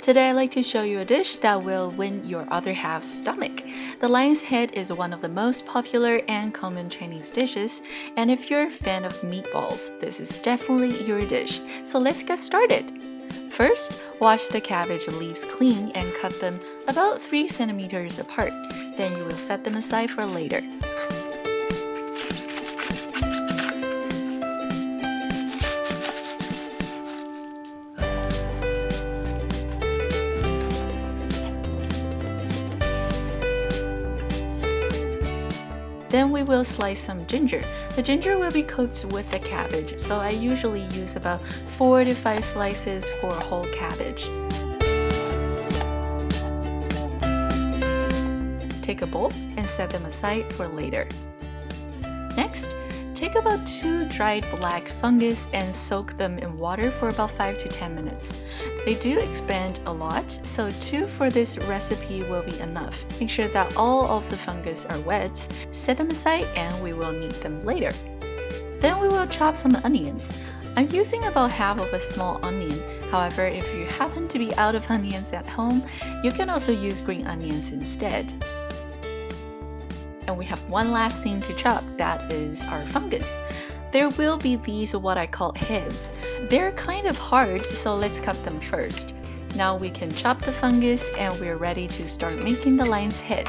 Today I'd like to show you a dish that will win your other half's stomach. The lion's head is one of the most popular and common Chinese dishes, and if you're a fan of meatballs, this is definitely your dish. So let's get started. First, wash the cabbage leaves clean and cut them about 3 centimeters apart. Then you will set them aside for later. Then we will slice some ginger. The ginger will be cooked with the cabbage, so I usually use about 4 to 5 slices for a whole cabbage. Take a bowl and set them aside for later. Next, take about 2 dried black fungus and soak them in water for about 5 to 10 minutes. They do expand a lot, so 2 for this recipe will be enough. Make sure that all of the fungus are wet, set them aside, and we will need them later. Then we will chop some onions. I'm using about half of a small onion. However, if you happen to be out of onions at home, you can also use green onions instead. And we have one last thing to chop, that is our fungus. There will be these what I call heads. They're kind of hard, so let's cut them first. Now we can chop the fungus and we're ready to start making the lion's head.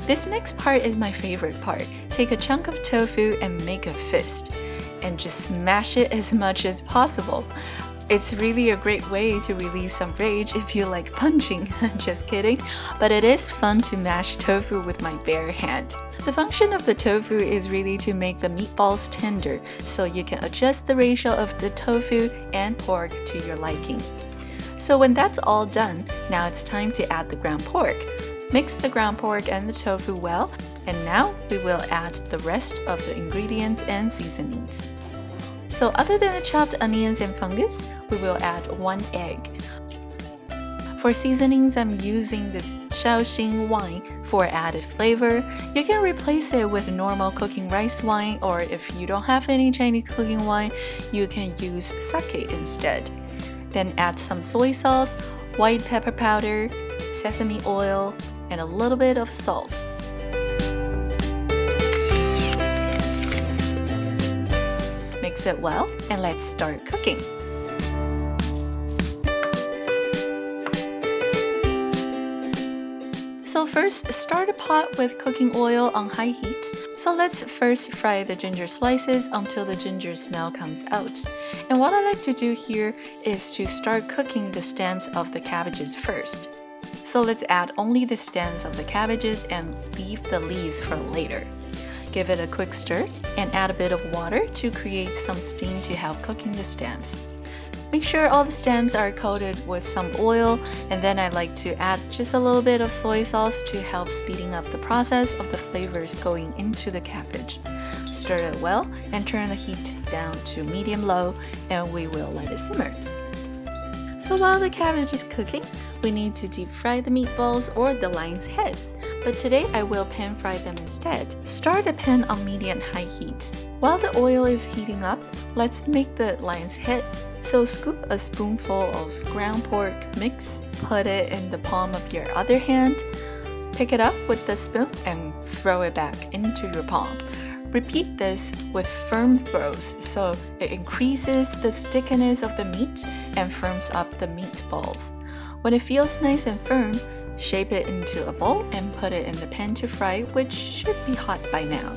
This next part is my favorite part. Take a chunk of tofu and make a fist, and just smash it as much as possible. It's really a great way to release some rage if you like punching, just kidding, but it is fun to mash tofu with my bare hand. The function of the tofu is really to make the meatballs tender, so you can adjust the ratio of the tofu and pork to your liking. So when that's all done, now it's time to add the ground pork. Mix the ground pork and the tofu well, and now we will add the rest of the ingredients and seasonings. So other than the chopped onions and fungus, we will add 1 egg. For seasonings, I'm using this Shao Hsing wine for added flavor. You can replace it with normal cooking rice wine, or if you don't have any Chinese cooking wine, you can use sake instead. Then add some soy sauce, white pepper powder, sesame oil, and a little bit of salt. Mix it well, and let's start cooking. So first, start a pot with cooking oil on high heat. So let's first fry the ginger slices until the ginger smell comes out. And what I like to do here is to start cooking the stems of the cabbages first. So let's add only the stems of the cabbages and leave the leaves for later. Give it a quick stir and add a bit of water to create some steam to help cooking the stems. Make sure all the stems are coated with some oil, and then I like to add just a little bit of soy sauce to help speeding up the process of the flavors going into the cabbage. Stir it well and turn the heat down to medium-low, and we will let it simmer. So while the cabbage is cooking, we need to deep fry the meatballs or the lion's heads. But today I will pan fry them instead. Start the pan on medium-high heat. While the oil is heating up, let's make the lion's heads. So scoop a spoonful of ground pork mix, put it in the palm of your other hand, pick it up with the spoon and throw it back into your palm. Repeat this with firm throws so it increases the stickiness of the meat and firms up the meatballs. When it feels nice and firm, shape it into a bowl and put it in the pan to fry, which should be hot by now.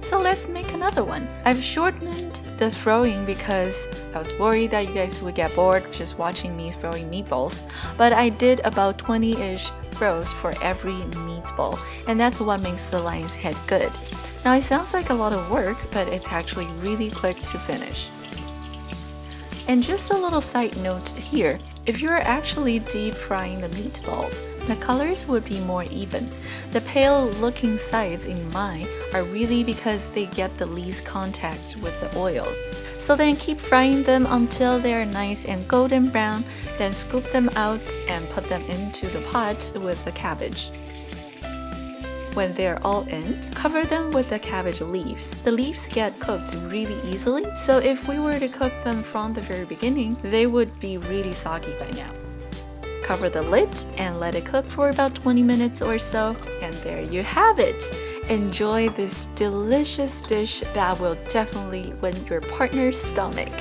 So let's make another one. I've shortened the throwing because I was worried that you guys would get bored just watching me throwing meatballs, but I did about 20-ish throws for every meatball, and that's what makes the lion's head good. Now it sounds like a lot of work, but it's actually really quick to finish. And just a little side note here, if you're actually deep frying the meatballs, the colors would be more even. The pale looking sides in mine are really because they get the least contact with the oil. So then keep frying them until they're nice and golden brown, then scoop them out and put them into the pot with the cabbage. When they're all in, cover them with the cabbage leaves. The leaves get cooked really easily, so if we were to cook them from the very beginning, they would be really soggy by now. Cover the lid and let it cook for about 20 minutes or so, and there you have it! Enjoy this delicious dish that will definitely win your partner's stomach.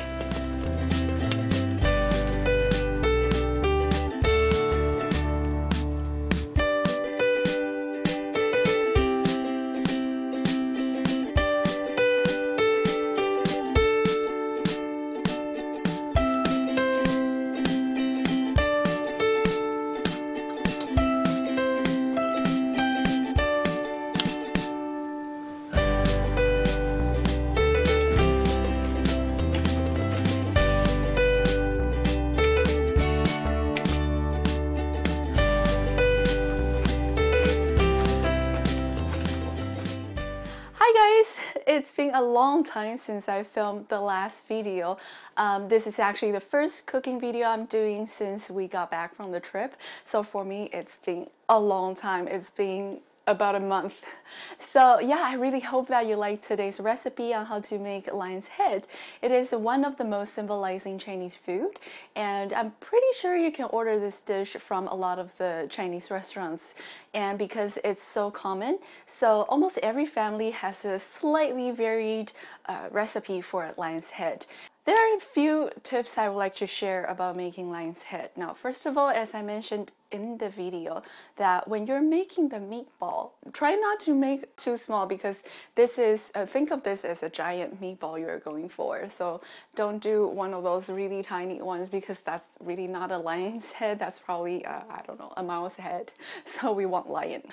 It's been a long time since I filmed the last video. This is actually the first cooking video I'm doing since we got back from the trip. So for me, it's been a long time. It's been about a month. So yeah, I really hope that you like today's recipe on how to make lion's head. It is one of the most symbolizing Chinese food, and I'm pretty sure you can order this dish from a lot of the Chinese restaurants. And because it's so common, so almost every family has a slightly varied recipe for lion's head. There are a few tips I would like to share about making lion's head. Now, first of all, as I mentioned in the video, that when you're making the meatball, try not to make too small, because this is, think of this as a giant meatball you're going for. So don't do one of those really tiny ones, because that's really not a lion's head. That's probably, I don't know, a mouse head. So we want lion.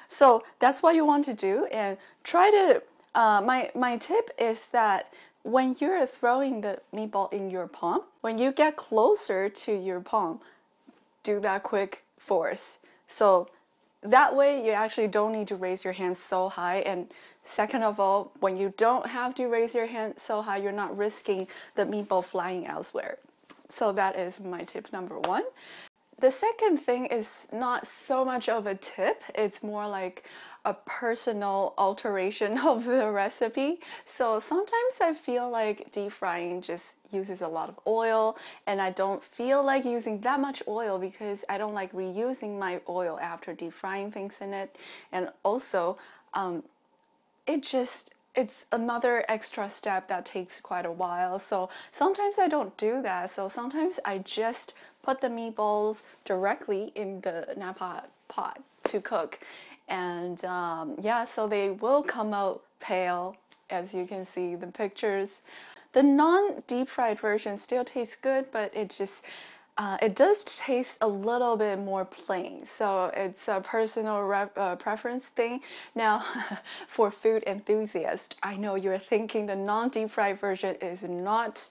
So that's what you want to do, and try to, my tip is that when you're throwing the meatball in your palm, when you get closer to your palm, do that quick force. So that way you actually don't need to raise your hands so high. And second of all, when you don't have to raise your hand so high, you're not risking the meatball flying elsewhere. So that is my tip number one. The second thing is not so much of a tip, it's more like a personal alteration of the recipe. So sometimes I feel like deep frying just uses a lot of oil, and I don't feel like using that much oil because I don't like reusing my oil after deep frying things in it. And also, it's another extra step that takes quite a while. So sometimes I don't do that. So sometimes I just put the meatballs directly in the napa pot to cook. And yeah, so they will come out pale, as you can see the pictures. The non-deep fried version still tastes good, but it does taste a little bit more plain. So it's a personal preference thing. Now, for food enthusiasts, I know you're thinking the non-deep fried version is not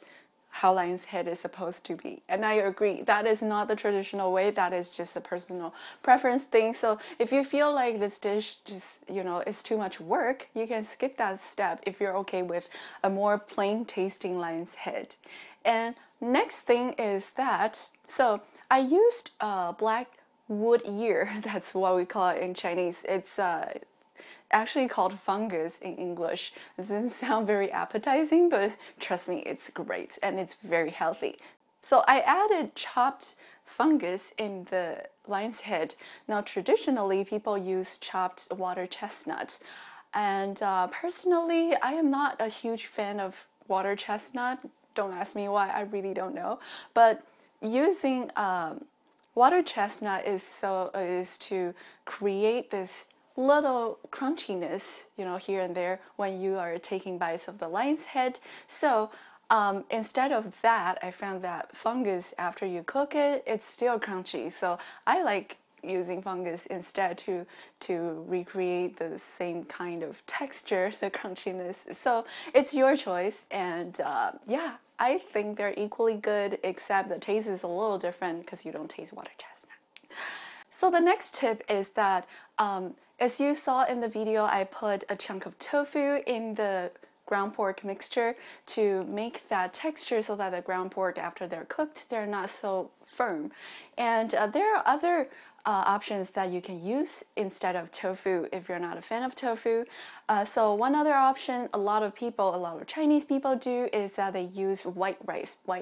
how lion's head is supposed to be. And I agree, that is not the traditional way, that is just a personal preference thing. So if you feel like this dish just, it's too much work, you can skip that step if you're okay with a more plain tasting lion's head. And next thing is that, so I used black wood ear, that's what we call it in Chinese. It's actually called fungus in English. It doesn't sound very appetizing, but trust me, it's great and it's very healthy. So I added chopped fungus in the lion's head. Now traditionally people use chopped water chestnuts, and personally I am not a huge fan of water chestnut. Don't ask me why, I really don't know. But using water chestnut is to create this little crunchiness, here and there when you are taking bites of the lion's head. So instead of that, I found that fungus, after you cook it, it's still crunchy. So I like using fungus instead to recreate the same kind of texture, the crunchiness. So it's your choice, and yeah, I think they're equally good, except the taste is a little different because you don't taste water chestnut. So the next tip is that as you saw in the video, I put a chunk of tofu in the ground pork mixture to make that texture so that the ground pork, after they're cooked, they're not so firm. And there are other options that you can use instead of tofu if you're not a fan of tofu. So one other option a lot of Chinese people do is that they use white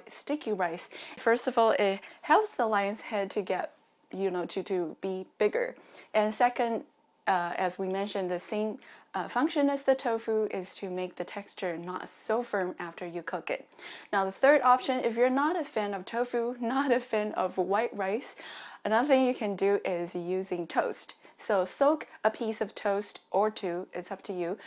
sticky rice. First of all, it helps the lion's head to get, to be bigger. And second, as we mentioned, the same function as the tofu is to make the texture not so firm after you cook it. Now the third option, if you're not a fan of tofu, not a fan of white rice, another thing you can do is using toast. So soak a piece of toast or two, it's up to you,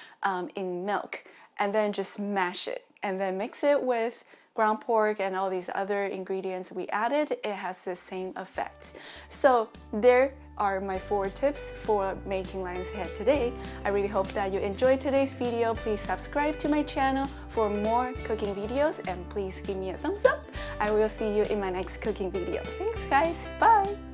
in milk, and then just mash it, and then mix it with ground pork and all these other ingredients we added. It has the same effect. So there are my 4 tips for making lion's head today. I really hope that you enjoyed today's video. Please subscribe to my channel for more cooking videos, and please give me a thumbs up. I will see you in my next cooking video. Thanks guys, bye!